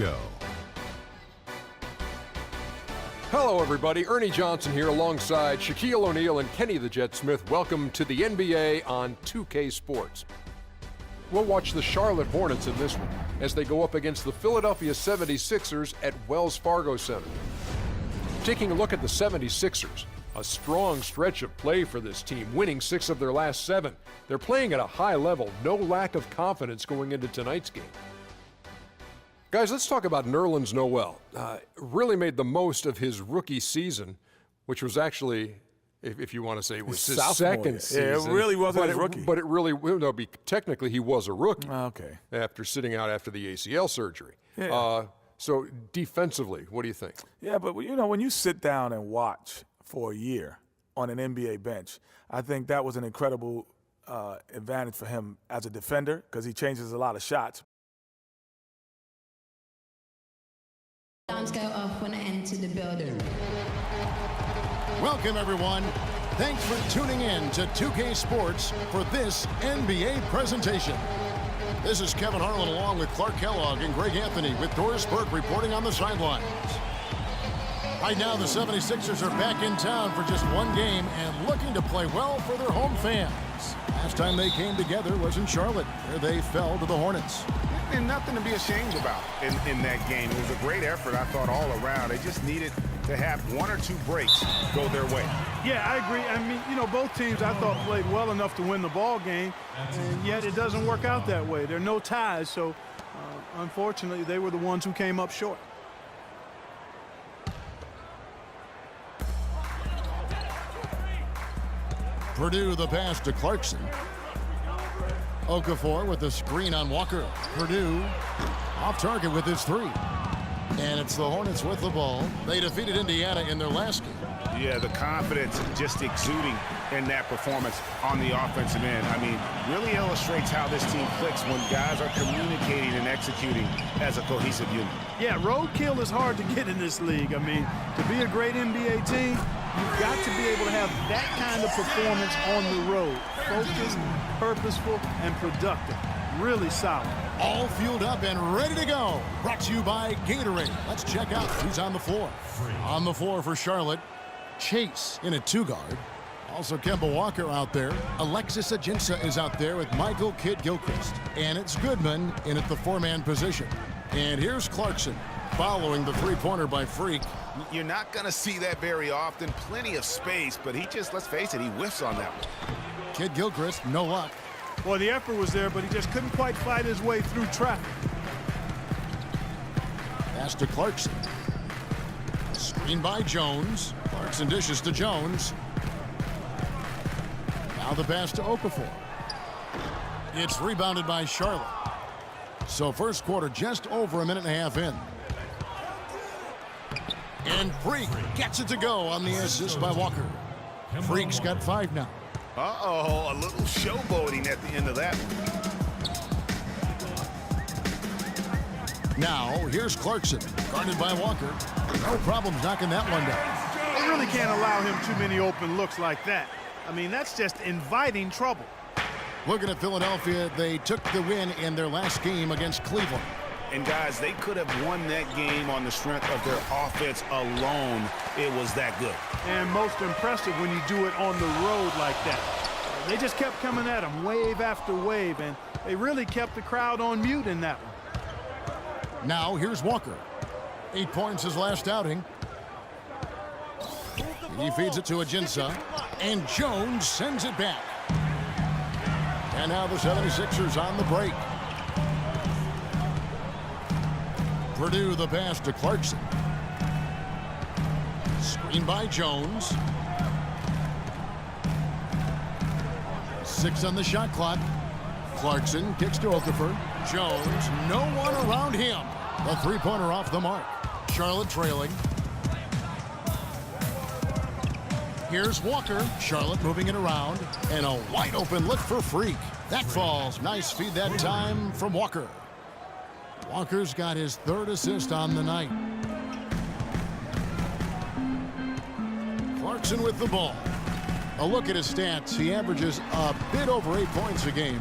Go. Hello, everybody. Ernie Johnson here alongside Shaquille O'Neal and Kenny the Jet Smith. Welcome to the NBA on 2K Sports. We'll watch the Charlotte Hornets in this one as they go up against the Philadelphia 76ers at Wells Fargo Center. Taking a look at the 76ers, a strong stretch of play for this team, winning 6 of their last 7. They're playing at a high level, no lack of confidence going into tonight's game. Guys, let's talk about Nerlens Noel. Really made the most of his rookie season, which was actually, if you want to say, it was his second season. Yeah, it really wasn't his rookie. But it really, no, technically he was a rookie. Okay. After sitting out after the ACL surgery. Yeah. So defensively, what do you think? Yeah, but you know, when you sit down and watch for a year on an NBA bench, I think that was an incredible advantage for him as a defender because he changes a lot of shots. Alarms go off when I enter the building. Welcome, everyone. Thanks for tuning in to 2K Sports for this NBA presentation. This is Kevin Harlan along with Clark Kellogg and Greg Anthony with Doris Burke reporting on the sidelines. Right now, the 76ers are back in town for just one game and looking to play well for their home fans. Last time they came together was in Charlotte, where they fell to the Hornets. And nothing to be ashamed about in that game. It was a great effort, I thought, all around. They just needed to have 1 or 2 breaks go their way. Yeah, I agree. I mean, you know, both teams, I thought, played well enough to win the ball game, and yet it doesn't work out that way. There are no ties, so unfortunately, they were the ones who came up short. Purdue the pass to Clarkson. Okafor with the screen on Walker. Purdue off target with his 3. And it's the Hornets with the ball. They defeated Indiana in their last game. Yeah, the confidence just exuding in that performance on the offensive end. I mean, really illustrates how this team clicks when guys are communicating and executing as a cohesive unit. Yeah, roadkill is hard to get in this league. I mean, to be a great NBA team, you've got to be able to have that kind of performance on the road. Focused, purposeful, and productive. Really solid. All fueled up and ready to go. Brought to you by Gatorade. Let's check out who's on the floor. On the floor for Charlotte, Chase in a 2-guard. Also Kemba Walker out there. Alexis Ajinça is out there with Michael Kidd-Gilchrist. And it's Goodman in at the 4-man position. And here's Clarkson following the 3-pointer by Freak. You're not going to see that very often. Plenty of space, but he just, let's face it, he whiffs on that one. Kidd-Gilchrist, no luck. Well, the effort was there, but he just couldn't quite fight his way through traffic. Pass to Clarkson. Screen by Jones. Clarkson dishes to Jones. Now the pass to Okafor. It's rebounded by Charlotte. So first quarter just over a minute and a half in. And Freak gets it to go on the assist by Walker. Freak's got 5 now. Uh-oh, a little showboating at the end of that one. Now, here's Clarkson, guarded by Walker. No problem knocking that one down. They really can't allow him too many open looks like that. I mean, that's just inviting trouble. Looking at Philadelphia, they took the win in their last game against Cleveland. And guys, they could have won that game on the strength of their offense alone. It was that good. And most impressive when you do it on the road like that. They just kept coming at him wave after wave, and they really kept the crowd on mute in that one. Now here's Walker. 8 points his last outing. He feeds it to Ajinça, and Jones sends it back. And now the 76ers on the break. Purdue the pass to Clarkson. Screen by Jones. 6 on the shot clock. Clarkson kicks to Okafor. Jones, no one around him. The 3-pointer off the mark. Charlotte trailing. Here's Walker. Charlotte moving it around. And a wide open look for Freak. That falls. Nice feed that time from Walker. Walker's got his 3rd assist on the night. Clarkson with the ball. A look at his stats. He averages a bit over 8 points a game.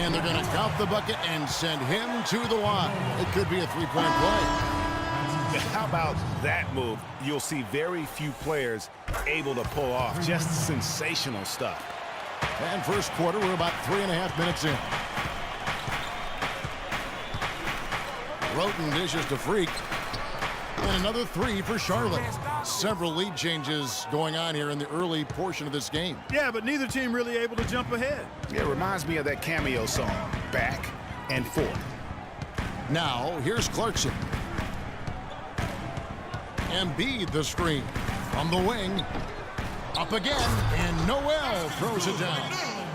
And they're going to count the bucket and send him to the line. It could be a three-point play. How about that move? You'll see very few players able to pull off. Just sensational stuff. And first quarter, we're about 3.5 minutes in. Roten dishes to Freak. And another three for Charlotte. Several lead changes going on here in the early portion of this game. Yeah, but neither team really able to jump ahead. It reminds me of that cameo song, Back and Forth. Now, here's Clarkson. Embiid the screen. From the wing. Up again, and Noel throws it down.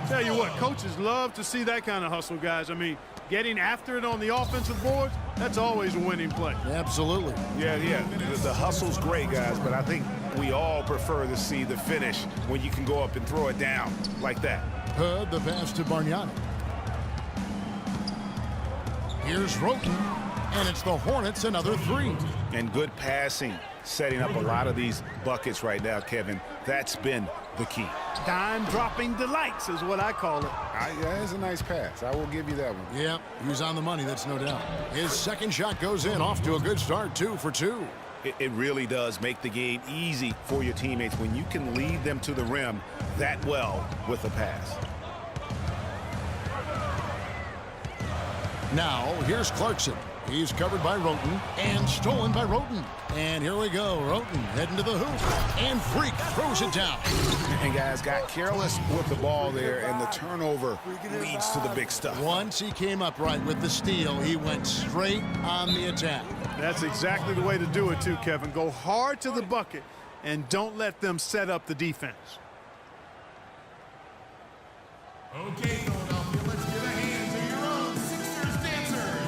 Tell you what, coaches love to see that kind of hustle, guys. I mean, getting after it on the offensive boards, that's always a winning play. Absolutely. Yeah. The hustle's great, guys, but I think we all prefer to see the finish when you can go up and throw it down like that. Hood, the pass to Bargnani. Here's Roten, and it's the Hornets another three. And good passing, setting up a lot of these buckets right now, Kevin. That's been the key. Dime-dropping delights is what I call it. That's a nice pass. I will give you that one. Yep, he was on the money, that's no doubt. His second shot goes in, off to a good start, 2 for 2. It really does make the game easy for your teammates when you can lead them to the rim that well with a pass. Now, here's Clarkson. He's covered by Roten and stolen by Roten. And here we go. Roten heading to the hoop. And Freak throws it down. And guys got careless with the ball there, and the turnover leads to the big stuff. Once he came up right with the steal, he went straight on the attack. That's exactly the way to do it, too, Kevin. Go hard to the bucket and don't let them set up the defense. Okay, Philadelphia, let's give a hand to your own Sixers dancers.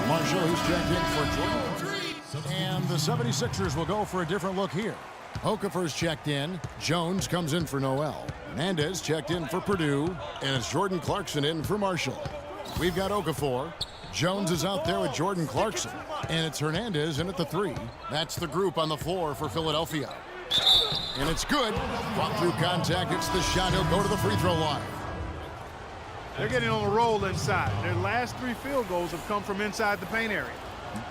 Marshall, who's checked in for Jordan. And the 76ers will go for a different look here. Okafor's checked in. Jones comes in for Noel. Hernandez checked in for Purdue. And it's Jordan Clarkson in for Marshall. We've got Okafor. Jones is out there with Jordan Clarkson. And it's Hernandez in at the 3. That's the group on the floor for Philadelphia. And it's good. Fought through contact. It's the shot. He'll go to the free throw line. They're getting on a roll inside. Their last 3 field goals have come from inside the paint area.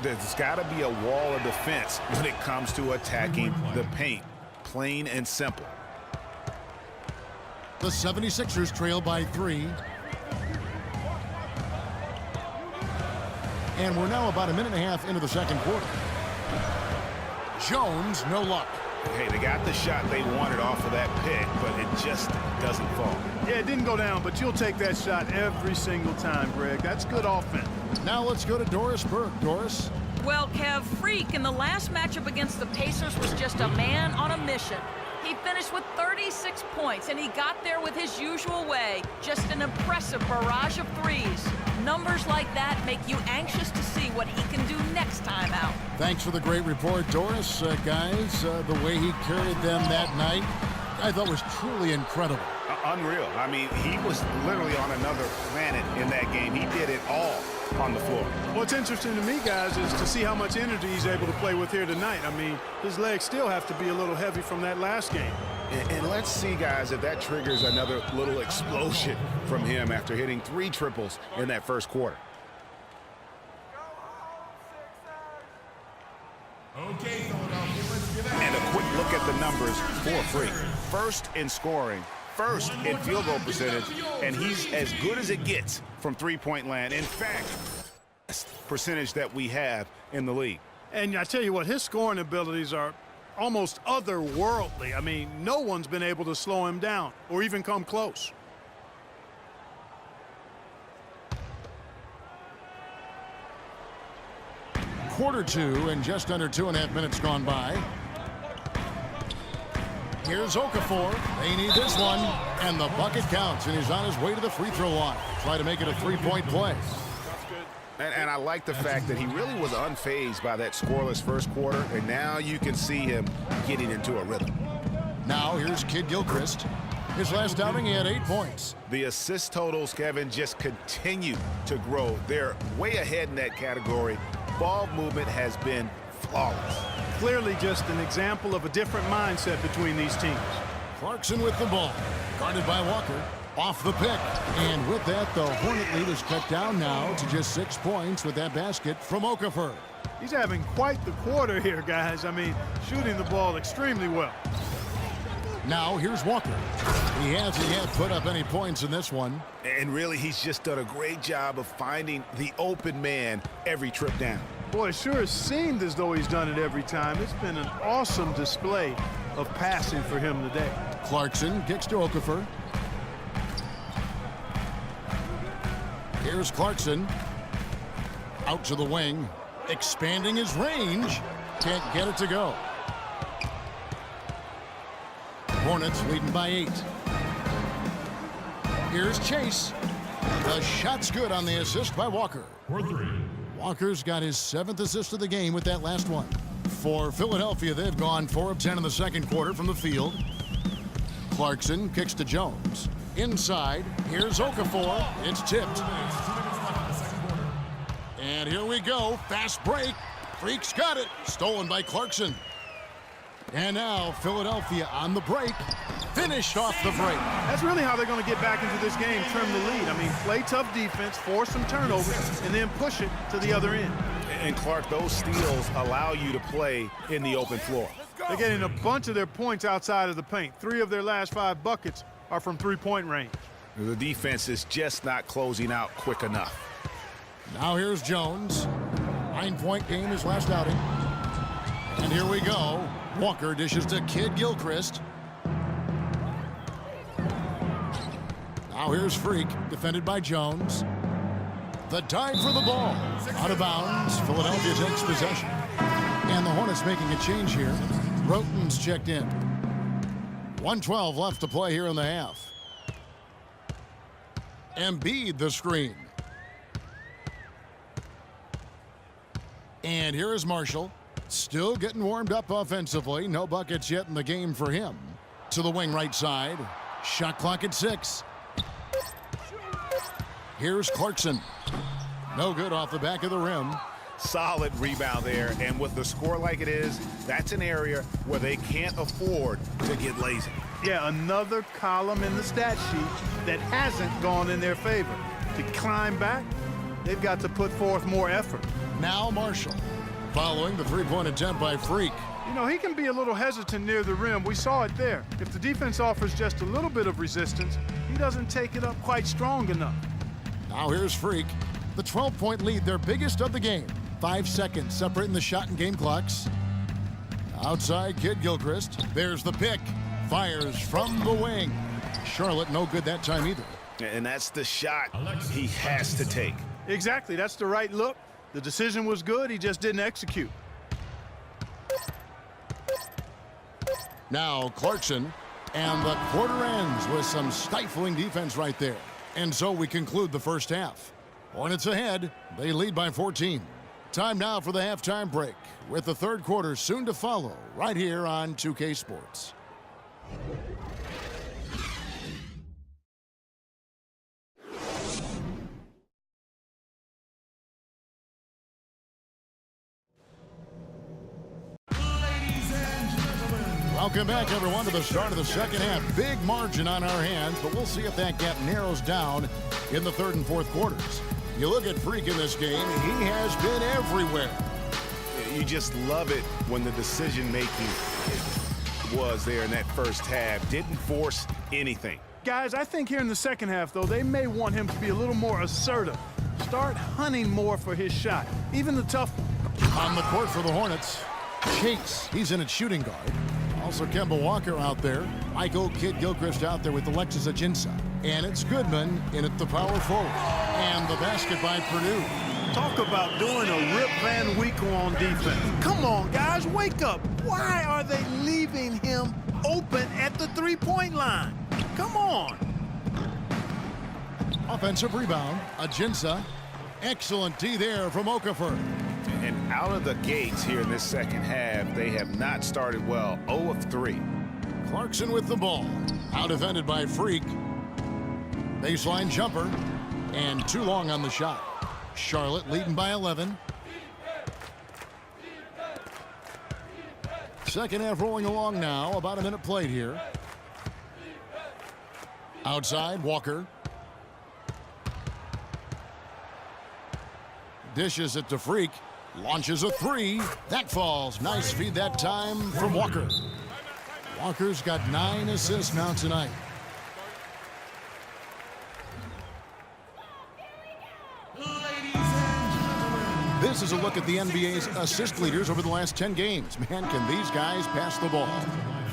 There's got to be a wall of defense when it comes to attacking the paint. Plain and simple. The 76ers trail by 3. And we're now about a minute and a half into the second quarter. Jones, no luck. Hey, they got the shot they wanted off of that pick, but it just doesn't fall. Yeah, it didn't go down, but you'll take that shot every single time, Greg. That's good offense. Now let's go to Doris Burke. Doris? Well, Kev, Freak in the last matchup against the Pacers was just a man on a mission. He finished with 36 points, and he got there with his usual way. Just an impressive barrage of threes. Numbers like that make you anxious to see what he can do next time out. Thanks for the great report, Doris. Guys, the way he carried them that night, I thought was truly incredible. Unreal. I mean, he was literally on another planet in that game. He did it all on the floor. What's interesting to me, guys, is to see how much energy he's able to play with here tonight. I mean, his legs still have to be a little heavy from that last game. And let's see, guys, if that triggers another little explosion from him after hitting 3 triples in that first quarter. Okay, Philadelphia, let's give a hand. And a quick look at the numbers for Freak. First in scoring, first in field goal percentage, and he's as good as it gets from three-point land. In fact, best percentage that we have in the league. And I tell you what, his scoring abilities are almost otherworldly. I mean, no one's been able to slow him down or even come close. Quarter 2 and just under 2.5 minutes gone by. Here's Okafor. They need this one. And the bucket counts, and he's on his way to the free throw line. Try to make it a 3-point play. And I like the fact that he really was unfazed by that scoreless first quarter, and now you can see him getting into a rhythm. Now here's Kid Gilchrist. His last outing, he had 8 points. The assist totals, Kevin, just continue to grow. They're way ahead in that category. Ball movement has been flawless. Clearly just an example of a different mindset between these teams. Clarkson with the ball. Guarded by Walker. Off the pick. And with that, the Hornet lead is cut down now to just 6 points with that basket from Okafor. He's having quite the quarter here, guys. I mean, shooting the ball extremely well. Now here's Walker. He hasn't yet put up any points in this one. And really, he's just done a great job of finding the open man every trip down. Boy, it sure seemed as though he's done it every time. It's been an awesome display of passing for him today. Clarkson kicks to Okafor. Here's Clarkson. Out to the wing. Expanding his range. Can't get it to go. Hornets leading by 8. Here's Chase. The shot's good on the assist by Walker. Walker's got his 7th assist of the game with that last one. For Philadelphia, they've gone 4 of 10 in the second quarter from the field. Clarkson kicks to Jones. Inside, here's Okafor. It's tipped. And here we go. Fast break. Freak's got it. Stolen by Clarkson. And now Philadelphia on the break. Finished off the break. That's really how they're going to get back into this game, trim the lead. I mean, play tough defense, force some turnovers, and then push it to the other end. And Clark, those steals allow you to play in the open floor. They're getting a bunch of their points outside of the paint. 3 of their last 5 buckets are from three-point range. The defense is just not closing out quick enough. Now here's Jones. 9-point game his last outing. And here we go. Walker dishes to Kid Gilchrist. Now here's Freak, defended by Jones. The dive for the ball. Out of bounds. Philadelphia takes possession. And the Hornets making a change here. Roten's checked in. 1:12 left to play here in the half. Embiid the screen. And here is Marshall. Still getting warmed up offensively. No buckets yet in the game for him. To the wing right side. Shot clock at 6. Here's Clarkson. No good off the back of the rim. Solid rebound there, and with the score like it is, that's an area where they can't afford to get lazy. Yeah, another column in the stat sheet that hasn't gone in their favor. To climb back, they've got to put forth more effort. Now Marshall, following the three-point attempt by Freak. You know, he can be a little hesitant near the rim. We saw it there. If the defense offers just a little bit of resistance, he doesn't take it up quite strong enough. Now here's Freak. The 12-point lead, their biggest of the game. 5 seconds separating the shot and game clocks. Outside, Kid Gilchrist. There's the pick. Fires from the wing. Charlotte no good that time either. And that's the shot he has to take. Exactly. That's the right look. The decision was good. He just didn't execute. Now Clarkson. And the quarter ends with some stifling defense right there. And so we conclude the first half. Hornets ahead. They lead by 14. Time now for the halftime break, with the third quarter soon to follow right here on 2K Sports. Welcome back, everyone, to the start of the second half. Big margin on our hands, but we'll see if that gap narrows down in the third and fourth quarters. You look at Freak in this game, he has been everywhere. You just love it when the decision-making was there in that first half. Didn't force anything. Guys, I think here in the second half, though, they may want him to be a little more assertive. Start hunting more for his shot, even the tough one. On the court for the Hornets, Chase, he's in at shooting guard. Also Kemba Walker out there. Michael Kid Gilchrist out there with Alexis Ajinça. And it's Goodman in at the power forward. And the basket by Purdue. Talk about doing a Rip Van Winkle on defense. Come on, guys, wake up. Why are they leaving him open at the three-point line? Come on. Offensive rebound. Ajinça. Excellent D there from Okafor. And out of the gates here in this second half, they have not started well. 0 of 3. Clarkson with the ball. Out defended by Freak. Baseline jumper. And too long on the shot. Charlotte leading by 11. Second half rolling along now. About a minute played here. Outside, Walker. Dishes it to Freak. Launches a three. That falls. Nice feed that time from Walker. Walker's got 9 assists now tonight. This is a look at the NBA's assist leaders over the last 10 games. Man, can these guys pass the ball?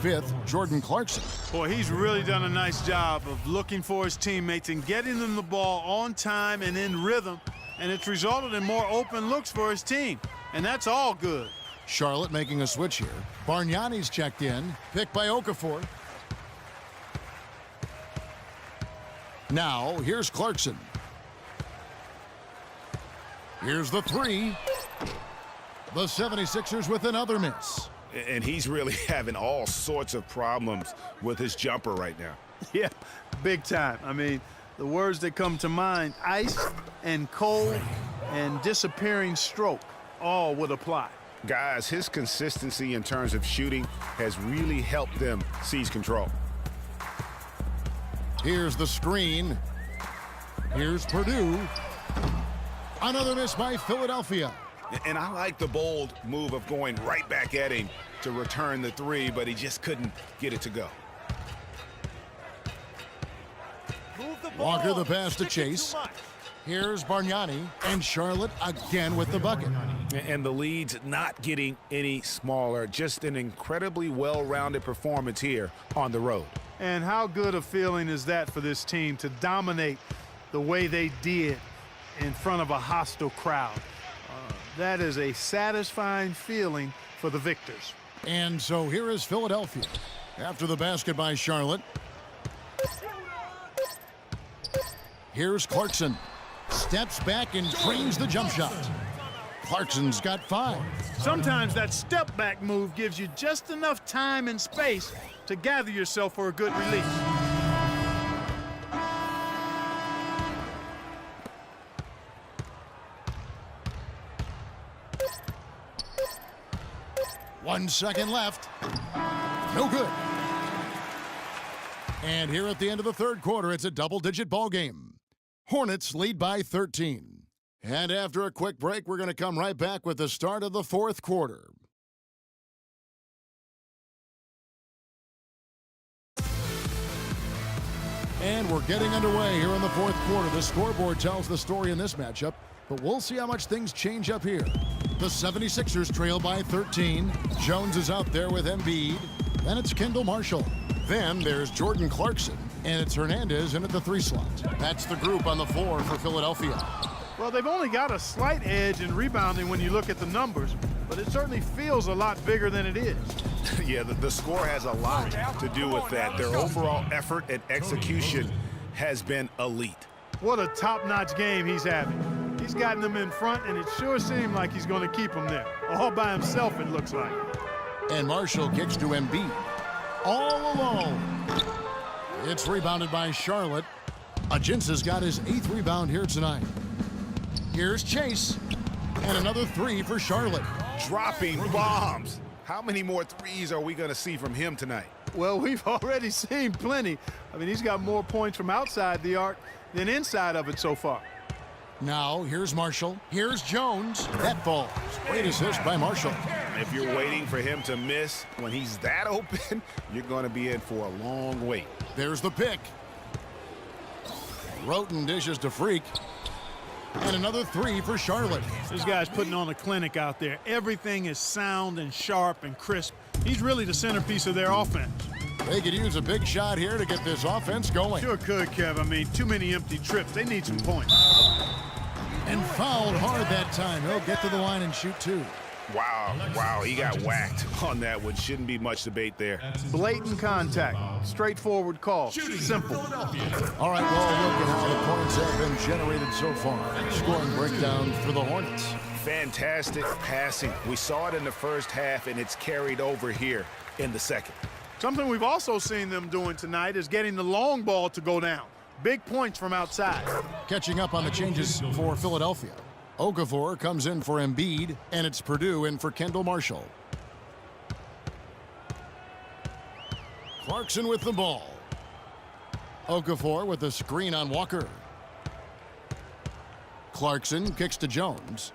5th, Jordan Clarkson. Boy, he's really done a nice job of looking for his teammates and getting them the ball on time and in rhythm, and it's resulted in more open looks for his team, and that's all good. Charlotte making a switch here. Bargnani's checked in, picked by Okafor. Now, here's Clarkson. Here's the three. The 76ers with another miss. And he's really having all sorts of problems with his jumper right now. Yeah, big time. I mean, the words that come to mind, ice and cold and disappearing stroke, all would apply. Guys, his consistency in terms of shooting has really helped them seize control. Here's the screen. Here's Purdue. Another miss by Philadelphia. And I like the bold move of going right back at him to return the three, but he just couldn't get it to go. Walker the pass to Chase. Here's Bargnani, and Charlotte again with the bucket. And the lead's not getting any smaller. Just an incredibly well-rounded performance here on the road. And how good a feeling is that for this team to dominate the way they did in front of a hostile crowd? That is a satisfying feeling for the victors. And so here is Philadelphia. After the basket by Charlotte. Here's Clarkson. Steps back and drains the jump shot. Clarkson's got 5. Sometimes that step back move gives you just enough time and space to gather yourself for a good release. One second left. No good. And here at the end of the third quarter, it's a double-digit ball game. Hornets lead by 13. And after a quick break, we're going to come right back with the start of the fourth quarter. And we're getting underway here in the fourth quarter. The scoreboard tells the story in this matchup, but we'll see how much things change up here. The 76ers trail by 13. Jones is out there with Embiid. Then it's Kendall Marshall. Then there's Jordan Clarkson. And it's Hernandez in at the 3 slot. That's the group on the floor for Philadelphia. Well, they've only got a slight edge in rebounding when you look at the numbers, but it certainly feels a lot bigger than it is. Yeah, the score has a lot to do with that. Their overall effort and execution has been elite. What a top-notch game he's having. He's gotten them in front, and it sure seemed like he's going to keep them there. All by himself, it looks like. And Marshall kicks to Embiid. All alone. It's rebounded by Charlotte. Ajinsa's got his 8th rebound here tonight. Here's Chase. And another 3 for Charlotte. Dropping bombs. How many more threes are we going to see from him tonight? Well, we've already seen plenty. I mean, he's got more points from outside the arc than inside of it so far. Now, here's Marshall. Here's Jones. That falls. Great assist by Marshall. If you're waiting for him to miss when he's that open, you're going to be in for a long wait. There's the pick. Roten dishes to Freak. And another 3 for Charlotte. This guy's putting on a clinic out there. Everything is sound and sharp and crisp. He's really the centerpiece of their offense. They could use a big shot here to get this offense going. Sure could, Kev. I mean, too many empty trips. They need some points. And fouled hard that time. He'll get to the line and shoot 2. Wow, he got whacked on that one. Shouldn't be much debate there. Blatant contact. Straightforward call. Simple. All right, well, look at how the points have been generated so far. Scoring breakdown for the Hornets. Fantastic passing. We saw it in the first half, and it's carried over here in the second. Something we've also seen them doing tonight is getting the long ball to go down. Big points from outside. Catching up on the changes for Philadelphia. Okafor comes in for Embiid, and it's Purdue in for Kendall Marshall. Clarkson with the ball. Okafor with the screen on Walker. Clarkson kicks to Jones.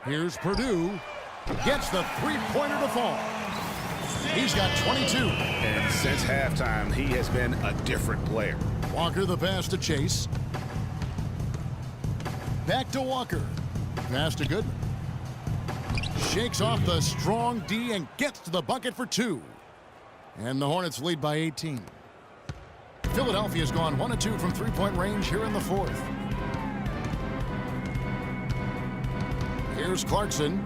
Here's Purdue. Gets the three-pointer to fall. He's got 22. And since halftime, he has been a different player. Walker the pass to Chase. Back to Walker. Pass to Goodman. Shakes off the strong D and gets to the bucket for 2. And the Hornets lead by 18. Philadelphia's gone 1 of 2 from three-point range here in the fourth. Here's Clarkson.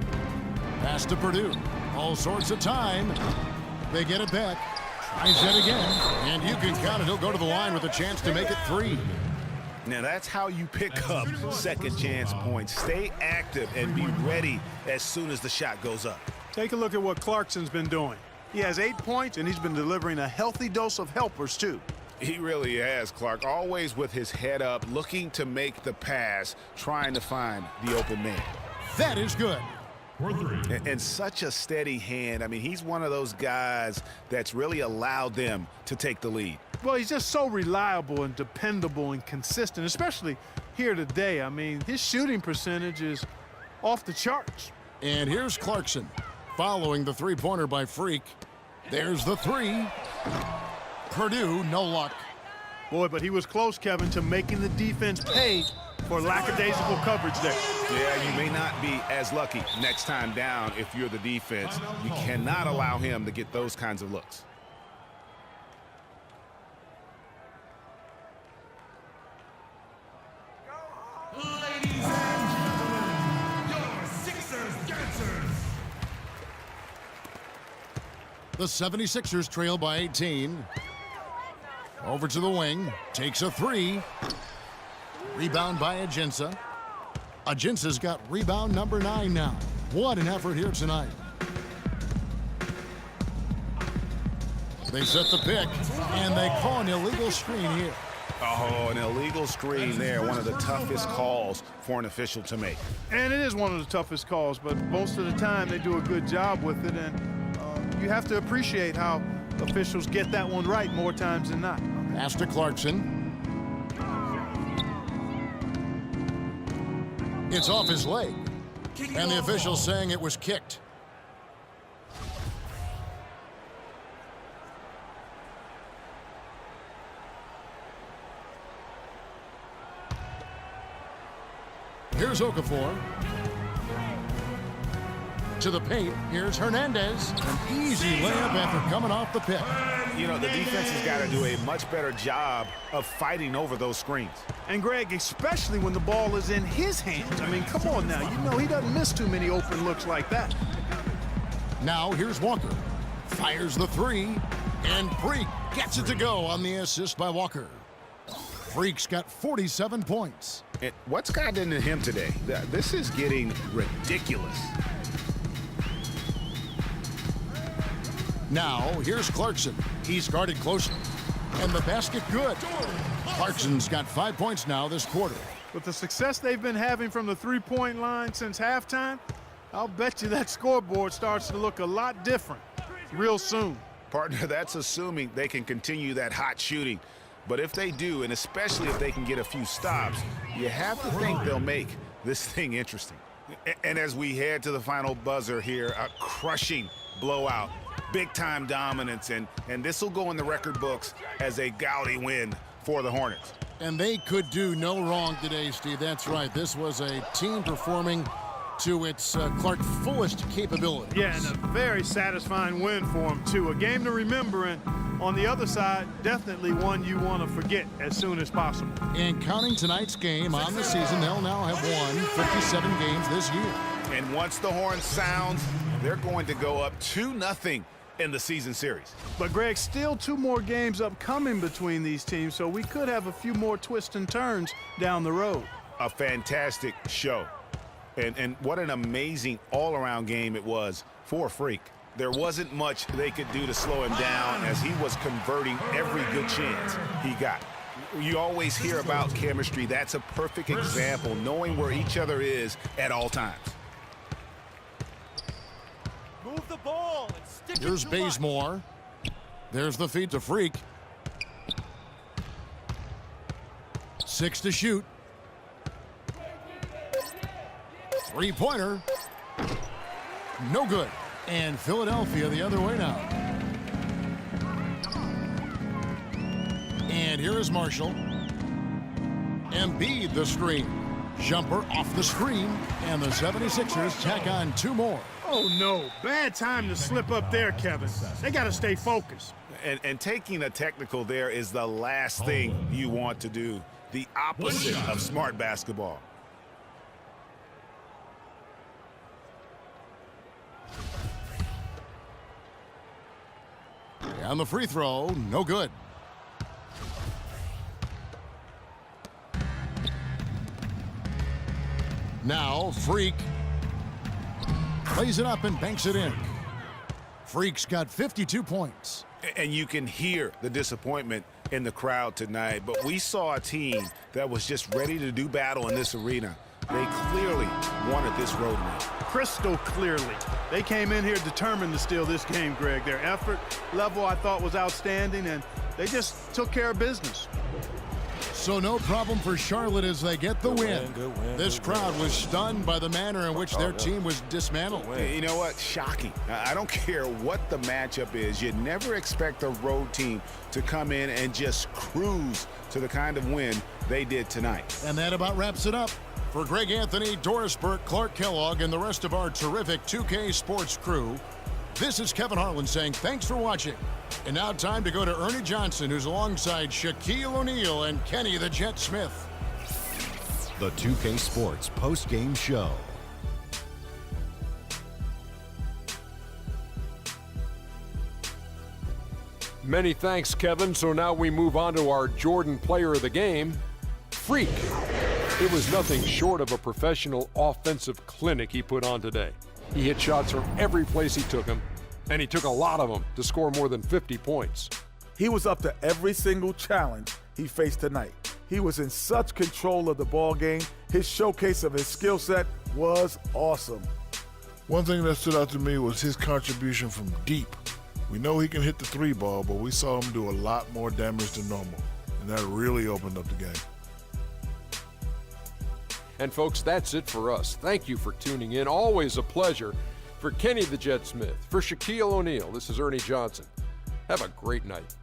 Pass to Purdue. All sorts of time. They get it back. Tries it again. And you can count it. He'll go to the line with a chance to make it 3. Now that's how you pick up second chance points. Stay active and be ready as soon as the shot goes up. Take a look at what Clarkson's been doing. He has 8 points, and he's been delivering a healthy dose of helpers, too. He really has, Clark. Always with his head up, looking to make the pass, trying to find the open man. That is good. And such a steady hand. I mean, he's one of those guys that's really allowed them to take the lead. Well, he's just so reliable and dependable and consistent, especially here today. I mean, his shooting percentage is off the charts. And here's Clarkson following the three-pointer by Freak. There's the 3. Purdue, no luck. Boy, but he was close, Kevin, to making the defense pay for lackadaisical coverage there. Yeah, you may not be as lucky next time down if you're the defense. You cannot allow him to get those kinds of looks. Ladies and gentlemen, your Sixers dancers. The 76ers trail by 18. Over to the wing. Takes a 3. Rebound by Ajinça. Ajinça's got rebound number 9 now. What an effort here tonight. They set the pick, and they call an illegal screen here. Oh, an illegal screen there. One of the toughest calls for an official to make. And it is one of the toughest calls, but most of the time they do a good job with it, and you have to appreciate how officials get that one right more times than not. Pass to Clarkson. It's off his leg, and the official's saying it was kicked. Here's Okafor. To the paint, here's Hernandez. An easy layup after coming off the pick. You know, the defense has got to do a much better job of fighting over those screens. And Greg, especially when the ball is in his hands. I mean, come on now. You know he doesn't miss too many open looks like that. Now here's Walker. Fires the 3, and Freak gets it to go on the assist by Walker. Freak's got 47 points. And what's gotten into him today? This is getting ridiculous. Now, here's Clarkson. He's guarded closely. And the basket good. Clarkson's got 5 points now this quarter. With the success they've been having from the three-point line since halftime, I'll bet you that scoreboard starts to look a lot different real soon. Partner, that's assuming they can continue that hot shooting. But if they do, and especially if they can get a few stops, you have to think they'll make this thing interesting. And as we head to the final buzzer here, a crushing blowout. Big-time dominance, and this will go in the record books as a gaudy win for the Hornets. And they could do no wrong today, Steve. That's right. This was a team performing to its Clark fullest capabilities. Yeah, and a very satisfying win for them, too. A game to remember, and on the other side, definitely one you want to forget as soon as possible. And counting tonight's game on the season, they'll now have won 57 games this year. And once the horn sounds, they're going to go up 2-0 in the season series. But, Greg, still 2 more games upcoming between these teams, so we could have a few more twists and turns down the road. A fantastic show. And what an amazing all-around game it was for Freak. There wasn't much they could do to slow him down as he was converting every good chance he got. You always hear about chemistry. That's a perfect example, knowing where each other is at all times. Move the ball and stick Here's it to Bazemore. There's the feed to Freak. 6 to shoot. Three-pointer. No good. And Philadelphia the other way now. And here is Marshall. Embiid the screen. Jumper off the screen. And the 76ers tack on 2 more. Oh, no. Bad time to slip up there, Kevin. They got to stay focused. And taking a technical there is the last thing you want to do. The opposite of smart basketball. On the free throw, no good. Now, Freak plays it up and banks it in. Freak's got 52 points. And you can hear the disappointment in the crowd tonight. But we saw a team that was just ready to do battle in this arena. They clearly wanted this road win. Crystal clearly. They came in here determined to steal this game, Greg. Their effort level, I thought, was outstanding, and they just took care of business. So no problem for Charlotte as they get the win. This crowd was stunned by the manner in which their team was dismantled. You know what? Shocking. I don't care what the matchup is. You never expect a road team to come in and just cruise to the kind of win they did tonight. And that about wraps it up. For Greg Anthony, Doris Burke, Clark Kellogg, and the rest of our terrific 2K Sports crew, this is Kevin Harlan saying thanks for watching. And now time to go to Ernie Johnson, who's alongside Shaquille O'Neal and Kenny the Jet Smith. The 2K Sports post-game show. Many thanks, Kevin. So now we move on to our Jordan player of the game, Freak. It was nothing short of a professional offensive clinic he put on today. He hit shots from every place he took them, and he took a lot of them to score more than 50 points. He was up to every single challenge he faced tonight. He was in such control of the ball game. His showcase of his skill set was awesome. One thing that stood out to me was his contribution from deep. We know he can hit the 3 ball, but we saw him do a lot more damage than normal, and that really opened up the game. And folks, that's it for us. Thank you for tuning in. Always a pleasure. For Kenny the Jet Smith, for Shaquille O'Neal, this is Ernie Johnson. Have a great night.